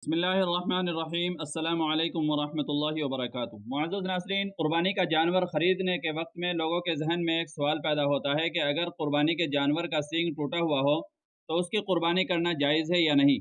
बिस्मिल्लाहिर्रहमानिर्रहीम। अस्सलामु अलैकुम वरहमतुल्लाहि वबरकातुहू। मुअज़्ज़ज़ नाज़रीन, कुर्बानी का जानवर ख़रीदने के वक्त में लोगों के जहन में एक सवाल पैदा होता है कि अगर कुर्बानी के जानवर का सींग टूटा हुआ हो तो उसकी कुर्बानी करना जायज़ है या नहीं।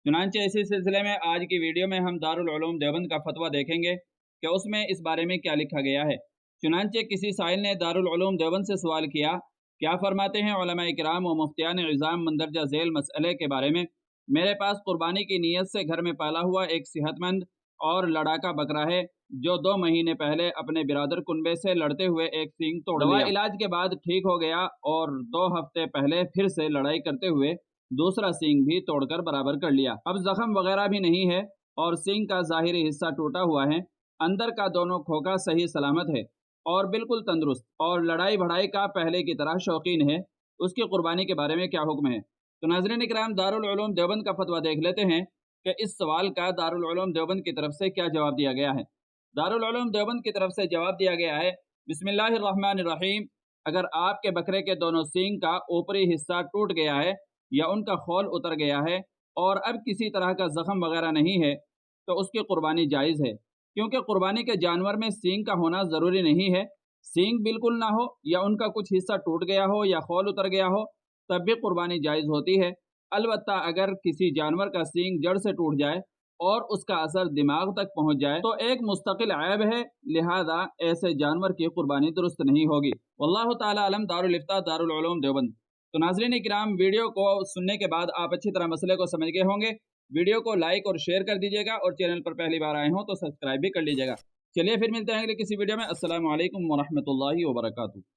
चुनांचे इसी सिलसिले में आज की वीडियो में हम दारुल उलूम देवबंद का फतवा देखेंगे कि उसमें इस बारे में क्या लिखा गया है। चुनांचे किसी साइल ने दारुल उलूम देवबंद से सवाल किया, क्या फरमाते हैं उलमाए किराम व मुफ्तियान इज़ाम मंदरजा झेल मसले के बारे में। मेरे पास कुर्बानी की नीयत से घर में पाला हुआ एक सेहतमंद और लड़ाका बकरा है जो 2 महीने पहले अपने बिरादर कुनबे से लड़ते हुए एक सींग तोड़ लिया। दवा इलाज के बाद ठीक हो गया और 2 हफ्ते पहले फिर से लड़ाई करते हुए दूसरा सींग भी तोड़कर बराबर कर लिया। अब जख्म वगैरह भी नहीं है और सींग का ज़ाहिरी हिस्सा टूटा हुआ है, अंदर का दोनों खोखा सही सलामत है और बिल्कुल तंदुरुस्त और लड़ाई भड़ाई का पहले की तरह शौकीन है। उसकी कुर्बानी के बारे में क्या हुक्म है। तो नाज़रीन इकराम, दारुल उलूम देवबंद का फतवा देख लेते हैं कि इस सवाल का दारुल उलूम देवबंद की तरफ से क्या जवाब दिया गया है। दारुल उलूम देवबंद की तरफ से जवाब दिया गया है, बिस्मिल्लाहिर्रहमानिर्रहीम। अगर आपके बकरे के दोनों सींग का ऊपरी हिस्सा टूट गया है या उनका खोल उतर गया है और अब किसी तरह का जख्म वगैरह नहीं है तो उसकी कुर्बानी जायज़ है, क्योंकि कुर्बानी के जानवर में सींग का होना ज़रूरी नहीं है। सींग बिल्कुल ना हो या उनका कुछ हिस्सा टूट गया हो या खोल उतर गया हो तब भी कुर्बानी जायज़ होती है। अलबत्ता अगर किसी जानवर का सींग जड़ से टूट जाए और उसका असर दिमाग तक पहुंच जाए तो एक मुस्तकिल ऐब है, लिहाजा ऐसे जानवर की कुर्बानी दुरुस्त नहीं होगी। वल्लाहु ताला अलम। दारुल इफ्ता दारुल उलूम देवबंद। तो नाज़रीन इकराम, वीडियो को सुनने के बाद आप अच्छी तरह मसले को समझ गए होंगे। वीडियो को लाइक और शेयर कर दीजिएगा और चैनल पर पहली बार आए हों तो सब्सक्राइब भी कर लीजिएगा। चलिए फिर मिलते हैं अगले किसी वीडियो में। अस्सलामु अलैकुम वरहमतुल्लाहि वबरकातुहू।